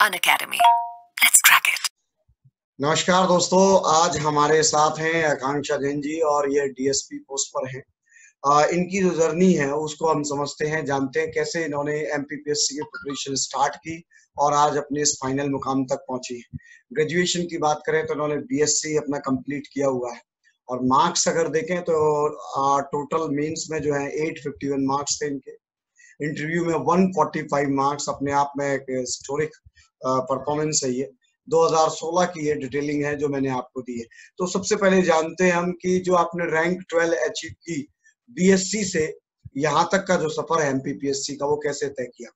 Unacademy. Let's crack it. नमस्कार दोस्तों, आज हमारे साथ हैं आकांक्षा जैन जी और ये डीएसपी पोस्ट पर हैं। इनकी जो जर्नी है उसको हम समझते हैं, जानते हैं कैसे इन्होंने एमपीपीएससी की प्रिपरेशन स्टार्ट की और आज अपने इस फाइनल मुकाम तक पहुंची। ग्रेजुएशन की बात करें तो इन्होंने बीएससी अपना कंप्लीट किया हुआ है और मार्क्स अगर देखें तो टोटल मेंस में जो है 851 मार्क्स थे इनके। इंटरव्यू में 145 मार्क्स, अपने आप में एक हिस्टोरिक परफॉर्मेंस है ये। 2016 की ये डिटेलिंग है जो मैंने आपको दी है। तो सबसे पहले जानते हैं हम कि जो आपने रैंक 12 अचीव की बीएससी से यहाँ तक का जो सफर है एमपीपीएससी का, वो कैसे तय किया?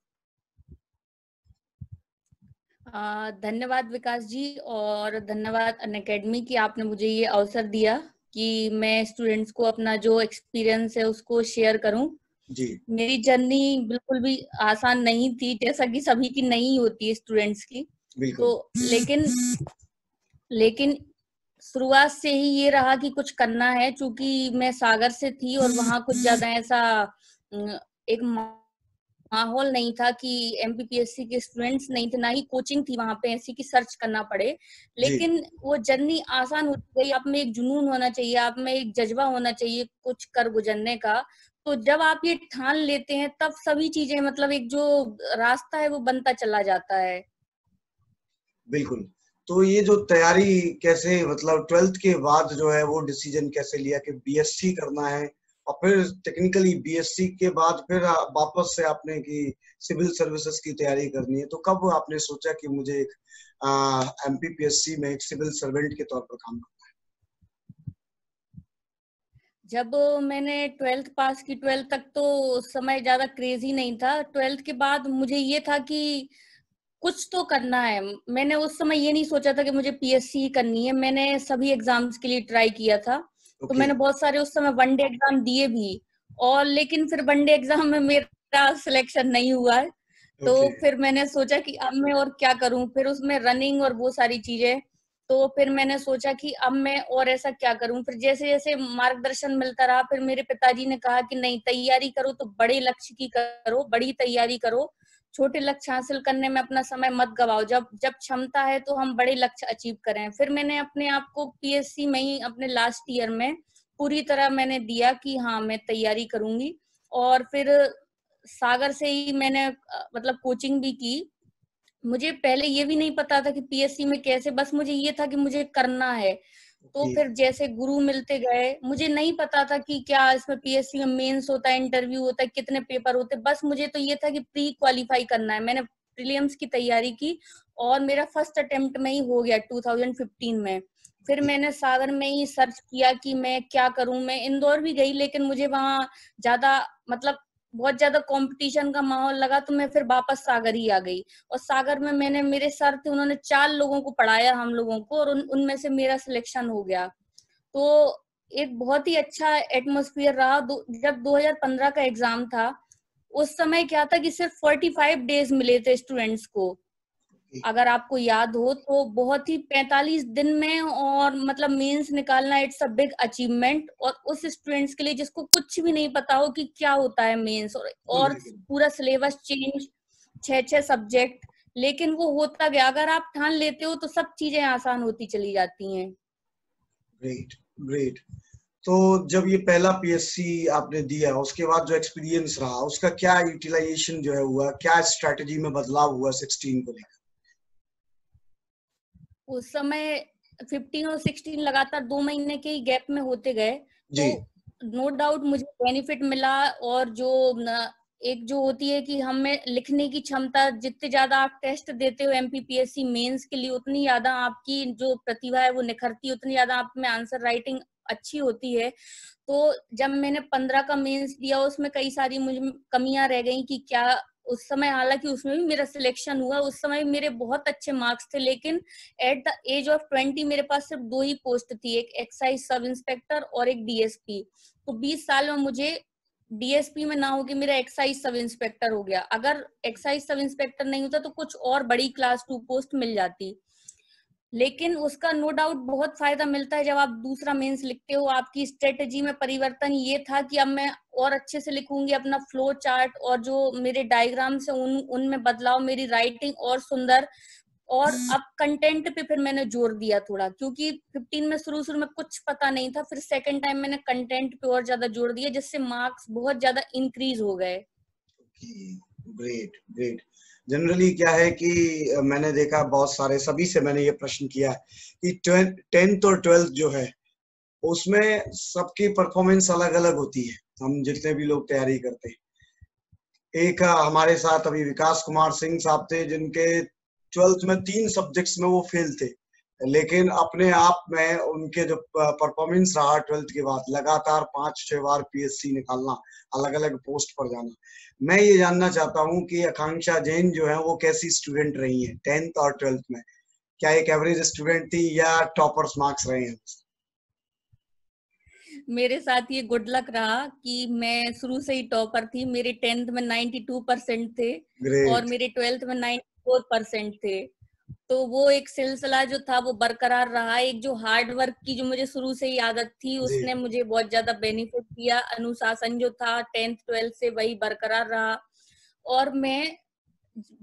धन्यवाद विकास जी, और धन्यवाद अनअकैडमी की आपने मुझे ये अवसर दिया कि मैं स्टूडेंट्स को अपना जो एक्सपीरियंस है उसको शेयर करूं। जी। मेरी जर्नी बिल्कुल भी आसान नहीं थी, जैसा कि सभी की नहीं होती है स्टूडेंट्स की। तो लेकिन शुरुआत से ही ये रहा कि कुछ करना है, क्योंकि मैं सागर से थी और वहाँ कुछ ज्यादा ऐसा एक माहौल नहीं था कि एमपीपीएससी के स्टूडेंट्स नहीं थे, ना ही कोचिंग थी वहां पे ऐसी कि सर्च करना पड़े। लेकिन वो जर्नी आसान होती गई। आप में एक जुनून होना चाहिए, आप में एक जज्बा होना चाहिए कुछ कर गुजरने का। तो जब आप ये ठान लेते हैं तब सभी चीजें, मतलब एक जो रास्ता है वो बनता चला जाता है। बिल्कुल। तो ये जो तैयारी कैसे, मतलब 12th के बाद जो है वो डिसीजन कैसे लिया कि बीएससी करना है, और फिर टेक्निकली बीएससी के बाद फिर वापस से आपने की सिविल सर्विसेज की तैयारी करनी है, तो कब आपने सोचा कि मुझे एक एमपीपीएससी में एक सिविल सर्वेंट के तौर पर काम करना है? जब मैंने 12th पास की, 12th तक तो उस समय ज्यादा क्रेज ही नहीं था। 12th के बाद मुझे ये था कि कुछ तो करना है। मैंने उस समय ये नहीं सोचा था कि मुझे पीएससी करनी है। मैंने सभी एग्जाम्स के लिए ट्राई किया था। तो मैंने बहुत सारे उस समय वनडे एग्जाम दिए भी, और लेकिन फिर वनडे एग्जाम में मेरा सिलेक्शन नहीं हुआ है। तो फिर मैंने सोचा कि अब मैं और क्या करूं, फिर उसमें रनिंग और वो सारी चीजें। तो फिर मैंने सोचा कि अब मैं और ऐसा क्या करूं। फिर जैसे जैसे मार्गदर्शन मिलता रहा, फिर मेरे पिताजी ने कहा कि नहीं, तैयारी करो तो बड़े लक्ष्य की करो, बड़ी तैयारी करो, छोटे लक्ष्य हासिल करने में अपना समय मत गवाओ। जब जब क्षमता है तो हम बड़े लक्ष्य अचीव करें। फिर मैंने अपने आप को पीएससी में ही अपने लास्ट ईयर में पूरी तरह मैंने दिया कि हाँ मैं तैयारी करूंगी। और फिर सागर से ही मैंने मतलब कोचिंग भी की। मुझे पहले ये भी नहीं पता था कि पीएससी में कैसे, बस मुझे ये था कि मुझे करना है। तो फिर जैसे गुरु मिलते गए, मुझे नहीं पता था कि क्या इसमें पीएससी में मेंस होता है, इंटरव्यू होता है, कितने पेपर होते हैं। बस मुझे तो ये था कि प्री क्वालिफाई करना है। मैंने प्रीलिम्स की तैयारी की और मेरा फर्स्ट अटेम्प्ट में ही हो गया 2015 में। फिर मैंने सागर में ही सर्च किया कि मैं क्या करूं। मैं इंदौर भी गई, लेकिन मुझे वहां ज्यादा मतलब बहुत ज्यादा कंपटीशन का माहौल लगा, तो मैं फिर वापस सागर ही आ गई। और सागर में मैंने, मेरे सर थे, उन्होंने 4 लोगों को पढ़ाया हम लोगों को, और उनमें से मेरा सिलेक्शन हो गया। तो एक बहुत ही अच्छा एटमॉस्फेयर रहा। जब 2015 का एग्जाम था, उस समय क्या था कि सिर्फ 45 डेज मिले थे स्टूडेंट्स को, अगर आपको याद हो तो। बहुत ही 45 दिन में, और मतलब मेंस निकालना, इट्स अ बिग अचीवमेंट। और उस स्टूडेंट्स के लिए जिसको कुछ भी नहीं पता हो कि क्या होता है मेंस, और पूरा सिलेबस चेंज, 6 सब्जेक्ट, लेकिन वो होता गया। अगर आप ठान लेते हो तो सब चीजें आसान होती चली जाती हैं। Great great. तो जब ये पहला पीएससी आपने दिया, उसके बाद जो एक्सपीरियंस रहा उसका क्या यूटिलाइजेशन जो है हुआ, क्या स्ट्रेटजी में बदलाव हुआ 16 को लेकर? उस समय 15 और 16 लगातार 2 महीने के गैप में होते गए, तो नो डाउट मुझे बेनिफिट मिला। और जो एक जो होती है कि हमें लिखने की क्षमता, जितने ज्यादा आप टेस्ट देते हो एमपीपीएससी मेंस के लिए, उतनी ज्यादा आपकी जो प्रतिभा है वो निखरती है, उतनी ज्यादा आप में आंसर राइटिंग अच्छी होती है। तो जब मैंने 15 का मेंस दिया, उसमें कई सारी मुझे कमियां रह गई कि क्या, उस समय हालांकि उसमें भी मेरा सिलेक्शन हुआ, उस समय मेरे बहुत अच्छे मार्क्स थे, लेकिन एट द एज ऑफ 20 मेरे पास सिर्फ 2 ही पोस्ट थी, एक एक्साइज सब इंस्पेक्टर और एक डीएसपी। तो 20 साल में मुझे डीएसपी में ना हो कि मेरा एक्साइज सब इंस्पेक्टर हो गया। अगर एक्साइज सब इंस्पेक्टर नहीं होता तो कुछ और बड़ी क्लास 2 पोस्ट मिल जाती। लेकिन उसका नो डाउट बहुत फायदा मिलता है जब आप दूसरा मेंस लिखते हो। आपकी स्ट्रेटेजी में परिवर्तन ये था कि अब मैं और अच्छे से लिखूंगी, अपना फ्लो चार्ट और जो मेरे डायग्राम से उनमें बदलाव, मेरी राइटिंग और सुंदर। और अब कंटेंट पे फिर मैंने जोर दिया थोड़ा, क्योंकि 15 में शुरू में कुछ पता नहीं था, फिर सेकंड टाइम मैंने कंटेंट पे और ज्यादा जोर दिया, जिससे मार्क्स बहुत ज्यादा इंक्रीज हो गए। Great great. जनरली क्या है कि मैंने देखा बहुत सारे, सभी से मैंने ये प्रश्न किया है कि 10th और 12th जो है उसमें सबकी परफॉर्मेंस अलग अलग होती है। हम जितने भी लोग तैयारी करते हैं, एक हमारे साथ अभी विकास कुमार सिंह साहब थे जिनके 12th में 3 सब्जेक्ट्स में वो फेल थे, लेकिन अपने आप में उनके जो परफॉर्मेंस रहा 12th के बाद, लगातार 5-6 बार पीएससी निकालना, अलग अलग पोस्ट पर जाना। मैं ये जानना चाहता हूँ कि आकांक्षा जैन जो है वो कैसी स्टूडेंट रही है 10th और 12th में? क्या एक एवरेज स्टूडेंट थी या टॉपर्स मार्क्स रहे हैं? मेरे साथ ये गुड लक रहा कि मैं शुरू से ही टॉपर थी। मेरे 10th में 92% थे और ग्रेट। मेरे 12th में 94% थे। तो वो एक सिलसिला जो था वो बरकरार रहा। एक जो हार्ड वर्क की जो मुझे शुरू से ही आदत थी, जी उसने मुझे बहुत ज्यादा बेनिफिट दिया। अनुशासन जो था 10th 12th से वही बरकरार रहा। और मैं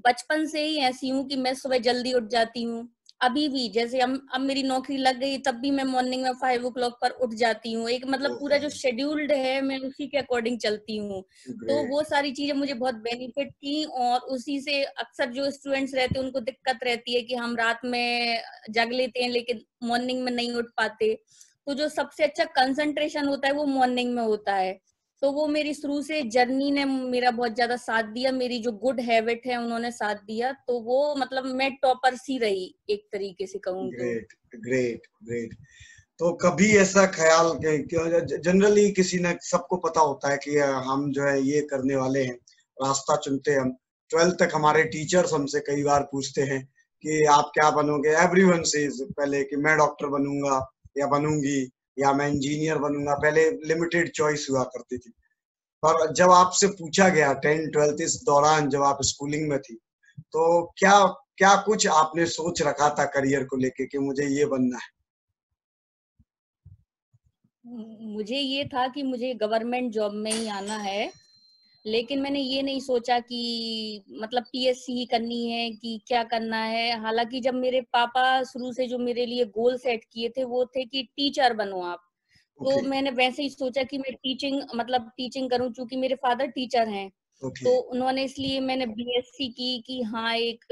बचपन से ही ऐसी हूँ कि मैं सुबह जल्दी उठ जाती हूँ। अभी भी जैसे अब मेरी नौकरी लग गई, तब भी मैं मॉर्निंग में 5 o'clock पर उठ जाती हूँ। एक मतलब पूरा जो शेड्यूल्ड है, मैं उसी के अकॉर्डिंग चलती हूँ। तो ग्रेट। वो सारी चीजें मुझे बहुत बेनिफिट की, और उसी से अक्सर जो स्टूडेंट्स रहते हैं उनको दिक्कत रहती है कि हम रात में जग लेते हैं लेकिन मॉर्निंग में नहीं उठ पाते। तो जो सबसे अच्छा कंसंट्रेशन होता है वो मॉर्निंग में होता है। तो वो मेरी शुरू से जर्नी ने मेरा बहुत ज्यादा साथ दिया। मेरी जो गुड हैबिट है उन्होंने साथ दिया। तो वो मतलब मैं टॉपर सी रही एक तरीके से कहूँ तो। Great great great. तो कभी ऐसा ख्याल कि जनरली किसी ने, सबको पता होता है कि हम जो है ये करने वाले हैं, रास्ता चुनते हैं हम। 12th तक हमारे टीचर्स हमसे कई बार पूछते हैं कि आप क्या बनोगे। एवरीवन सेज पहले कि मैं डॉक्टर बनूंगा या बनूंगी, या मैं इंजीनियर बनूंगा। पहले लिमिटेड चॉइस हुआ करती थी, पर जब आपसे पूछा गया 10 12th इस दौरान जब आप स्कूलिंग में थी, तो क्या क्या कुछ आपने सोच रखा था करियर को लेके कि मुझे ये बनना है? मुझे ये था कि मुझे गवर्नमेंट जॉब में ही आना है, लेकिन मैंने ये नहीं सोचा कि मतलब पीएससी ही करनी है कि क्या करना है। हालांकि जब मेरे पापा शुरू से जो मेरे लिए गोल सेट किए थे वो थे कि टीचर बनो आप, तो ओके मैंने वैसे ही सोचा कि मैं टीचिंग करूं, क्योंकि मेरे फादर टीचर हैं। ओके। तो उन्होंने, इसलिए मैंने बीएससी की कि हाँ एक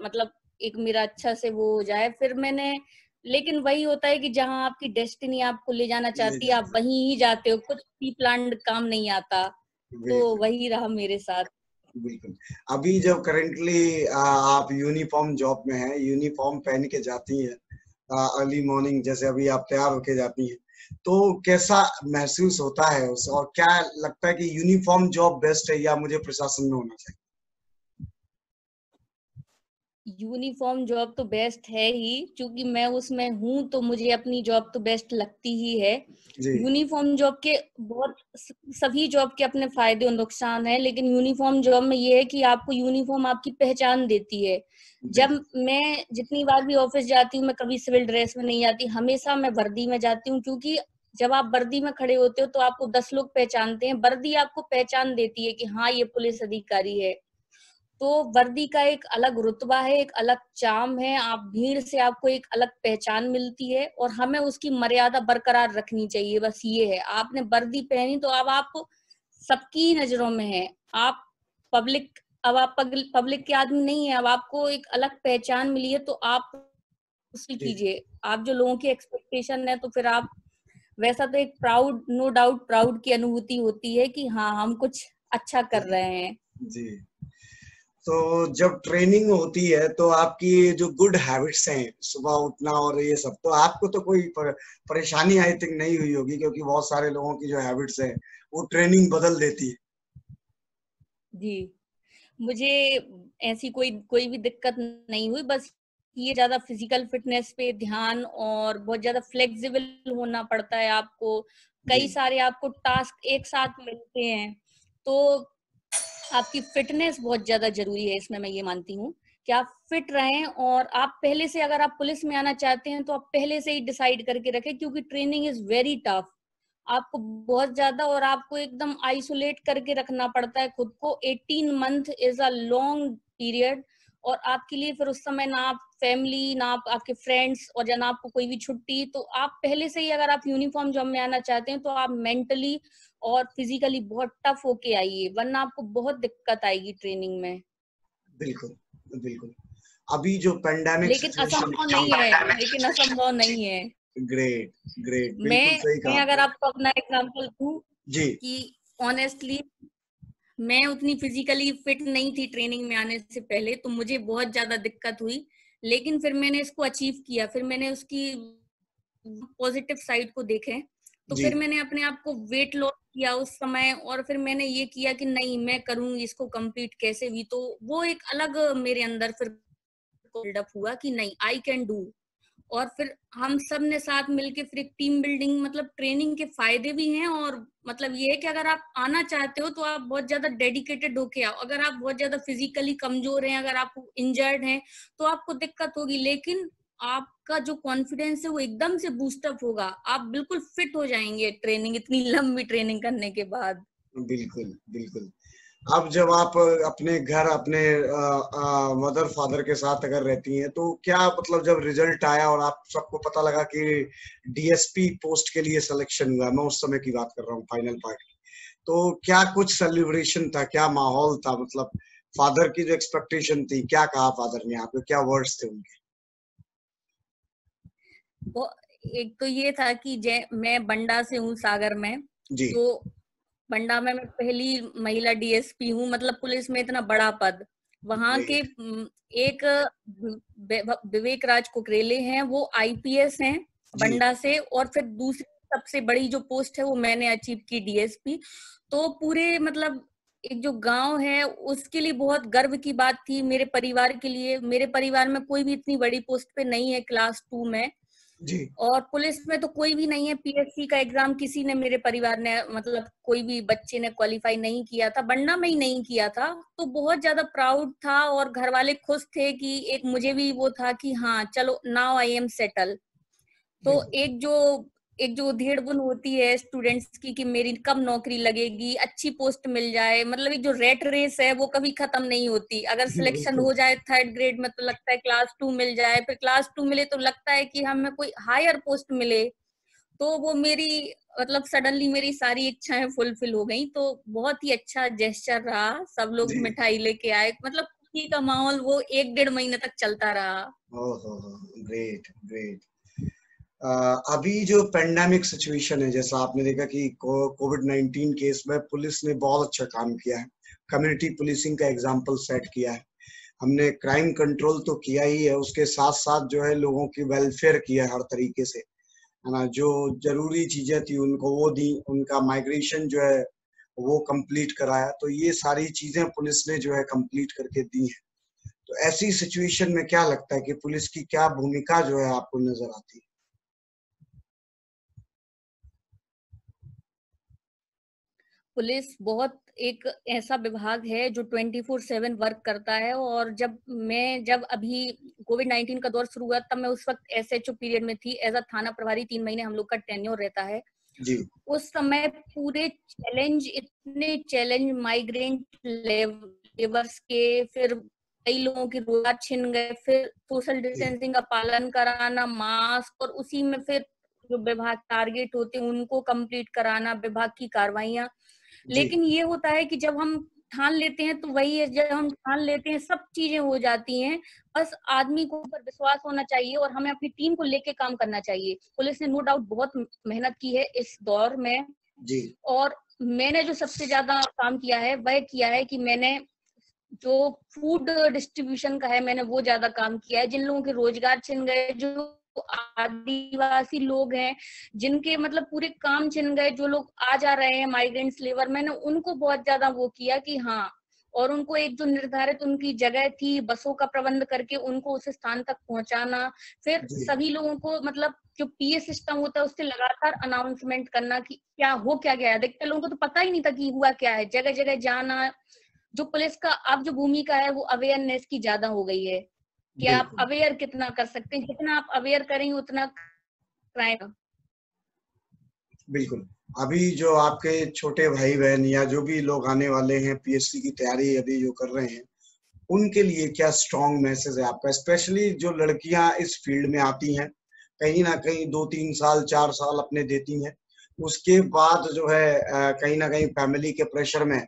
मतलब एक मेरा अच्छा से वो हो जाए। फिर मैंने, लेकिन वही होता है कि जहाँ आपकी डेस्टिनी आपको ले जाना ले चाहती है आप जाते वहीं ही जाते हो, कुछ प्री प्लान्ड काम नहीं आता। हैं। तो बिल्कुल वही रहा मेरे साथ। बिल्कुल। अभी जब करेंटली आप यूनिफॉर्म जॉब में हैं, यूनिफॉर्म पहन के जाती हैं अर्ली मॉर्निंग, जैसे अभी आप तैयार होके जाती हैं, तो कैसा महसूस होता है उस, और क्या लगता है कि यूनिफॉर्म जॉब बेस्ट है या मुझे प्रशासन में होना चाहिए? यूनिफॉर्म जॉब तो बेस्ट है ही, क्योंकि मैं उसमें हूँ तो मुझे अपनी जॉब तो बेस्ट लगती ही है। जी यूनिफॉर्म जॉब के बहुत, सभी जॉब के अपने फायदे और नुकसान है, लेकिन यूनिफॉर्म जॉब में ये है कि आपको यूनिफॉर्म आपकी पहचान देती है। जी। जब मैं जितनी बार भी ऑफिस जाती हूँ, मैं कभी सिविल ड्रेस में नहीं जाती, हमेशा मैं वर्दी में जाती हूँ। क्योंकि जब आप वर्दी में खड़े होते हो तो आपको 10 लोग पहचानते हैं। वर्दी आपको पहचान देती है कि हाँ ये पुलिस अधिकारी है। तो वर्दी का एक अलग रुतबा है, एक अलग चार्म है। आप भीड़ से आपको एक अलग पहचान मिलती है, और हमें उसकी मर्यादा बरकरार रखनी चाहिए। बस ये है, आपने वर्दी पहनी तो अब आप सबकी नजरों में है। आप पब्लिक, अब आप पब्लिक के आदमी नहीं है, अब आपको एक अलग पहचान मिली है, तो आप उसी जी कीजिए। आप जो लोगों की एक्सपेक्टेशन है, तो फिर आप वैसा तो एक प्राउड, नो डाउट प्राउड की अनुभूति होती है कि हाँ हम कुछ अच्छा कर जी रहे हैं। जी। तो जब ट्रेनिंग होती है तो आपकी जो गुड हैबिट्स हैं, सुबह उठना और ये सब, तो आपको तो कोई परेशानी आई थिंक नहीं हुई होगी, क्योंकि बहुत सारे लोगों की जो हैबिट्स है वो ट्रेनिंग बदल देती है। जी, मुझे ऐसी कोई कोई भी दिक्कत नहीं हुई। बस ये ज्यादा फिजिकल फिटनेस पे ध्यान, और बहुत ज्यादा फ्लेक्सिबल होना पड़ता है आपको। जी कई सारे आपको टास्क एक साथ मिलते हैं, तो आपकी फिटनेस बहुत ज्यादा जरूरी है इसमें। मैं ये मानती हूँ कि आप फिट रहें, और आप पहले से, अगर आप पुलिस में आना चाहते हैं तो आप पहले से ही डिसाइड करके रखें, क्योंकि ट्रेनिंग इज वेरी टफ। आपको बहुत ज्यादा, और आपको एकदम आइसोलेट करके रखना पड़ता है खुद को। 18 month is a long period, और आपके लिए फिर उस समय ना आप फैमिली, ना आप आपके फ्रेंड्स और ना आपको कोई भी छुट्टी, तो आप पहले से ही अगर आप यूनिफॉर्म जॉब में आना चाहते हैं तो आप मेंटली और फिजिकली बहुत टफ होके आइए, वरना आपको बहुत दिक्कत आएगी ट्रेनिंग में। बिल्कुल बिल्कुल। अभी जो पेंडेमिक लेकिन सिचुएशन, असंभव नहीं है, लेकिन असंभव नहीं है। ग्रेट ग्रेट, बिल्कुल मैं सही कहा मैं अगर आपने। आपको अपना एग्जांपल दूं जी कि ऑनेस्टली मैं उतनी फिजिकली फिट नहीं थी ट्रेनिंग में आने से पहले, तो मुझे बहुत ज्यादा दिक्कत हुई। लेकिन फिर मैंने इसको अचीव किया, फिर मैंने उसकी पॉजिटिव साइड को देखे, तो जी फिर मैंने अपने आप को वेट लॉस किया उस समय, और फिर मैंने ये किया कि नहीं मैं करूंगी इसको कंप्लीट कैसे भी। तो वो एक अलग मेरे अंदर फिर बिल्डअप हुआ कि नहीं, आई कैन डू। और फिर हम सब ने साथ मिलके फिर एक टीम बिल्डिंग, मतलब ट्रेनिंग के फायदे भी हैं, और मतलब ये है कि अगर आप आना चाहते हो तो आप बहुत ज्यादा डेडिकेटेड होके आओ। अगर आप बहुत ज्यादा फिजिकली कमजोर हैं, अगर आप इंजर्ड हैं, तो आपको दिक्कत होगी, लेकिन आपका जो कॉन्फिडेंस है वो एकदम से बूस्टअप होगा, आप बिल्कुल फिट हो जाएंगे ट्रेनिंग, इतनी लंबी ट्रेनिंग करने के बाद। बिल्कुल बिल्कुल। अब जब आप अपने घर अपने मदर फादर के साथ अगर रहती हैं, तो क्या मतलब जब रिजल्ट आया और आप सबको पता लगा कि डीएसपी पोस्ट के लिए सिलेक्शन हुआ, मैं उस समय की बात कर रहा हूँ, फाइनल पार्ट की, तो क्या कुछ सेलिब्रेशन था, क्या माहौल था, मतलब फादर की जो एक्सपेक्टेशन थी, क्या कहा फादर ने आपको, क्या वर्ड्स थे उनके? वो एक तो ये था कि मैं बंडा से हूँ, सागर में। जी तो बंडा में मैं पहली महिला डीएसपी हूँ, मतलब पुलिस में इतना बड़ा पद। वहां के ग्रेट। एक विवेक राज कुकरेले हैं, वो आईपीएस हैं जी बंडा से, और फिर दूसरी सबसे बड़ी जो पोस्ट है वो मैंने अचीव की, डीएसपी। तो पूरे मतलब एक जो गांव है उसके लिए बहुत गर्व की बात थी, मेरे परिवार के लिए। मेरे परिवार में कोई भी इतनी बड़ी पोस्ट पे नहीं है क्लास 2 में, जी और पुलिस में तो कोई भी नहीं है। पीएससी का एग्जाम किसी ने, मेरे परिवार ने, मतलब कोई भी बच्चे ने क्वालिफाई नहीं किया था, बंडा में ही नहीं किया था। तो बहुत ज्यादा प्राउड था, और घर वाले खुश थे कि एक मुझे भी वो था कि हाँ चलो नाउ आई एम सेटल। तो बिल्कुल एक जो उधेड़ बुन होती है स्टूडेंट्स की कि मेरी कब नौकरी लगेगी, अच्छी पोस्ट मिल जाए, मतलब एक जो रेट रेस है वो कभी खत्म नहीं होती। अगर सिलेक्शन बिल्कुल हो जाए 3rd ग्रेड में तो लगता है क्लास 2 मिल जाए, फिर क्लास 2 मिले तो लगता है कि हमें कोई हायर पोस्ट मिले। तो वो मेरी मतलब सडनली मेरी सारी इच्छाएं फुलफिल हो गई। तो बहुत ही अच्छा जेस्चर रहा, सब लोग जी। मिठाई लेके आए, मतलब खुशी का माहौल वो 1-1.5 महीने तक चलता रहा। ओहो, ग्रेट ग्रेट। अभी जो पेंडेमिक सिचुएशन है, जैसा आपने देखा कि कोविड-19 केस में पुलिस ने बहुत अच्छा काम किया है, कम्युनिटी पुलिसिंग का एग्जाम्पल सेट किया है। हमने क्राइम कंट्रोल तो किया ही है, उसके साथ साथ जो है लोगों की वेलफेयर किया है हर तरीके से, है ना। जो जरूरी चीजें थी उनको वो दी, उनका माइग्रेशन जो है वो कंप्लीट कराया, तो ये सारी चीजें पुलिस ने जो है कंप्लीट करके दी है। तो ऐसी सिचुएशन में क्या लगता है कि पुलिस की क्या भूमिका जो है आपको नजर आती है? पुलिस बहुत एक ऐसा विभाग है जो 24/7 वर्क करता है। और जब अभी कोविड-19 का दौर शुरू हुआ, तब मैं उस वक्त एसएचओ पीरियड में थी, एज अ थाना प्रभारी। 3 महीने हम लोग का टेन्योर रहता है। जी उस समय पूरे चैलेंज, इतने चैलेंज माइग्रेंट लेबर्स के, फिर कई लोगों की रोजगार छिन गए, फिर सोशल जी डिस्टेंसिंग का पालन कराना, मास्क, और उसी में फिर जो विभाग टारगेट होते हैं उनको कंप्लीट कराना, विभाग की कार्रवाइयां। जी लेकिन ये होता है कि जब हम ठान लेते हैं तो वही है, जब हम ठान लेते हैं सब चीजें हो जाती हैं। बस आदमी को ऊपर विश्वास होना चाहिए, और हमें अपनी टीम को लेके काम करना चाहिए। पुलिस ने नो डाउट बहुत मेहनत की है इस दौर में। जी और मैंने जो सबसे ज्यादा काम किया है वह किया है कि मैंने जो फूड डिस्ट्रीब्यूशन का है, मैंने वो ज्यादा काम किया है। जिन लोगों के रोजगार छिन गए, जो आदिवासी लोग हैं जिनके मतलब पूरे काम छिन गए, जो लोग आ जा रहे हैं माइग्रेंट्स लेबर, मैंने उनको बहुत ज्यादा वो किया कि हाँ, और उनको एक जो निर्धारित उनकी जगह थी, बसों का प्रबंध करके उनको उस स्थान तक पहुंचाना। फिर जी सभी लोगों को मतलब जो पीए सिस्टम होता है उससे लगातार अनाउंसमेंट करना कि क्या गया है। अधिकतर लोगों को तो पता ही नहीं था कि हुआ क्या है, जगह जगह जाना। जो पुलिस का अब जो भूमिका है वो अवेयरनेस की ज्यादा हो गई है, कि आप बिल्कुल अवेयर कितना कर सकते हैं, जितना आप अवेयर करेंगे उतना क्राइम। बिल्कुल। अभी जो आपके छोटे भाई बहन या जो भी लोग आने वाले हैं पीएससी की तैयारी अभी जो कर रहे हैं, उनके लिए क्या स्ट्रॉन्ग मैसेज है आपका, स्पेशली जो लड़कियां इस फील्ड में आती हैं, कहीं ना कहीं 2-3 साल 4 साल अपने देती हैं, उसके बाद जो है कहीं ना कहीं फैमिली के प्रेशर में,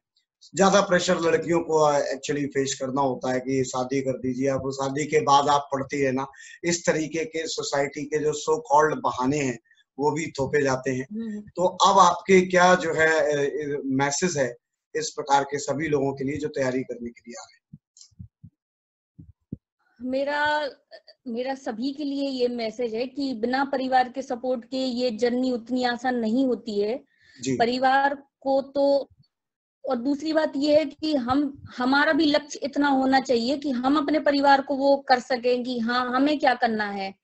ज्यादा प्रेशर लड़कियों को एक्चुअली फेस करना होता है कि शादी कर दीजिए, अब शादी के बाद आप पढ़ती है ना, इस तरीके के सोसाइटी के जो सो कॉल्ड बहाने हैं वो भी थोपे जाते हैं। तो अब आपके क्या जो है मैसेज है इस प्रकार के सभी लोगों के लिए जो तैयारी करने के लिए आ रहे हैं? मेरा मेरा सभी के लिए ये मैसेज है कि बिना परिवार के सपोर्ट के ये जर्नी उतनी आसान नहीं होती है। जी परिवार को तो, और दूसरी बात ये है कि हमारा भी लक्ष्य इतना होना चाहिए कि हम अपने परिवार को वो कर सकें कि हाँ हमें क्या करना है।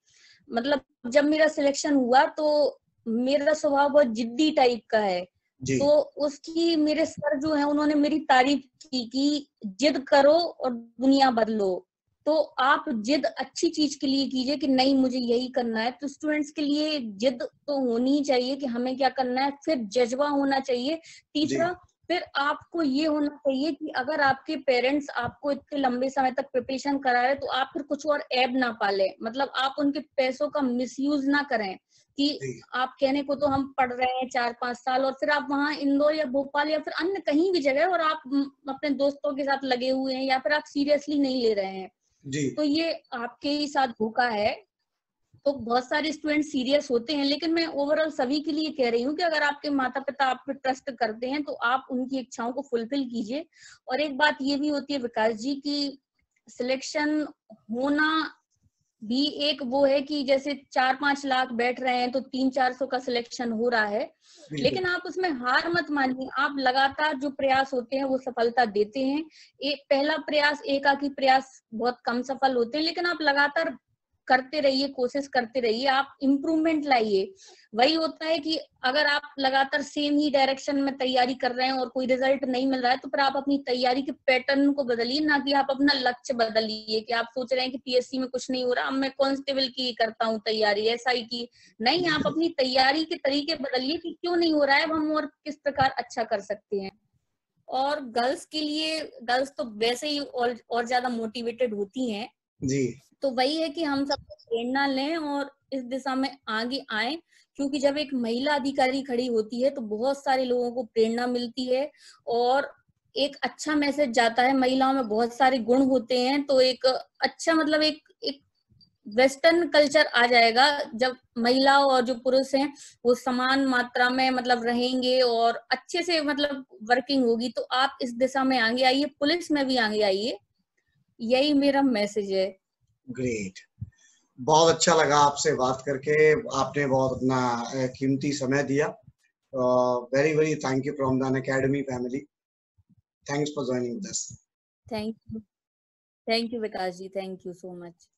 मतलब जब मेरा सिलेक्शन हुआ तो मेरा स्वभाव बहुत जिद्दी टाइप का है, जी तो उसकी मेरे सर जो है उन्होंने मेरी तारीफ की कि जिद करो और दुनिया बदलो। तो आप जिद अच्छी चीज के लिए कीजिए कि नहीं मुझे यही करना है। तो स्टूडेंट्स के लिए जिद तो होनी ही चाहिए कि हमें क्या करना है, फिर जज्बा होना चाहिए। जी तीसरा, फिर आपको ये होना चाहिए कि अगर आपके पेरेंट्स आपको इतने लंबे समय तक प्रिपरेशन करा रहे तो आप फिर कुछ और ऐब ना पाले, मतलब आप उनके पैसों का मिसयूज ना करें कि जी आप कहने को तो हम पढ़ रहे हैं 4-5 साल और फिर आप वहां इंदौर या भोपाल या फिर अन्य कहीं भी जगह और आप अपने दोस्तों के साथ लगे हुए हैं या फिर आप सीरियसली नहीं ले रहे हैं, जी तो ये आपके ही साथ धोखा है। तो बहुत सारे स्टूडेंट सीरियस होते हैं, लेकिन मैं ओवरऑल सभी के लिए कह रही हूँ कि अगर आपके माता पिता आप पे ट्रस्ट करते हैं तो आप उनकी इच्छाओं को फुलफिल कीजिए। और एक बात ये भी होती है विकास जी की सिलेक्शन होना भी एक वो है कि जैसे 4-5 लाख बैठ रहे हैं तो 300-400 का सिलेक्शन हो रहा है, बिल्कुल लेकिन आप उसमें हार मत मानिए। आप लगातार जो प्रयास होते हैं वो सफलता देते हैं। एक पहला प्रयास, एकाकी प्रयास बहुत कम सफल होते हैं, लेकिन आप लगातार करते रहिए, कोशिश करते रहिए, आप इम्प्रूवमेंट लाइए। वही होता है कि अगर आप लगातार सेम ही डायरेक्शन में तैयारी कर रहे हैं और कोई रिजल्ट नहीं मिल रहा है तो फिर आप अपनी तैयारी के पैटर्न को बदलिए, ना कि आप अपना लक्ष्य बदलिए कि आप सोच रहे हैं कि पीएससी में कुछ नहीं हो रहा, अब मैं कांस्टेबल की करता हूँ तैयारी, एसआई की नहीं। आप अपनी तैयारी के तरीके बदलिए कि क्यों नहीं हो रहा है, अब हम और किस प्रकार अच्छा कर सकते हैं। और गर्ल्स के लिए, गर्ल्स तो वैसे ही और ज्यादा मोटिवेटेड होती हैं, जी तो वही है कि हम सबको प्रेरणा लें और इस दिशा में आगे आए, क्योंकि जब एक महिला अधिकारी खड़ी होती है तो बहुत सारे लोगों को प्रेरणा मिलती है और एक अच्छा मैसेज जाता है। महिलाओं में बहुत सारे गुण होते हैं, तो एक अच्छा मतलब एक वेस्टर्न कल्चर आ जाएगा जब महिला और जो पुरुष हैं वो समान मात्रा में मतलब रहेंगे और अच्छे से मतलब वर्किंग होगी। तो आप इस दिशा में आगे आइए, पुलिस में भी आगे आइए, यही मेरा मैसेज है। ग्रेट, बहुत अच्छा लगा आपसे बात करके, आपने बहुत अपना कीमती समय दिया। Very very thank you from the Unacademy family. Thanks for joining this. Thank you Vikas ji, thank you so much.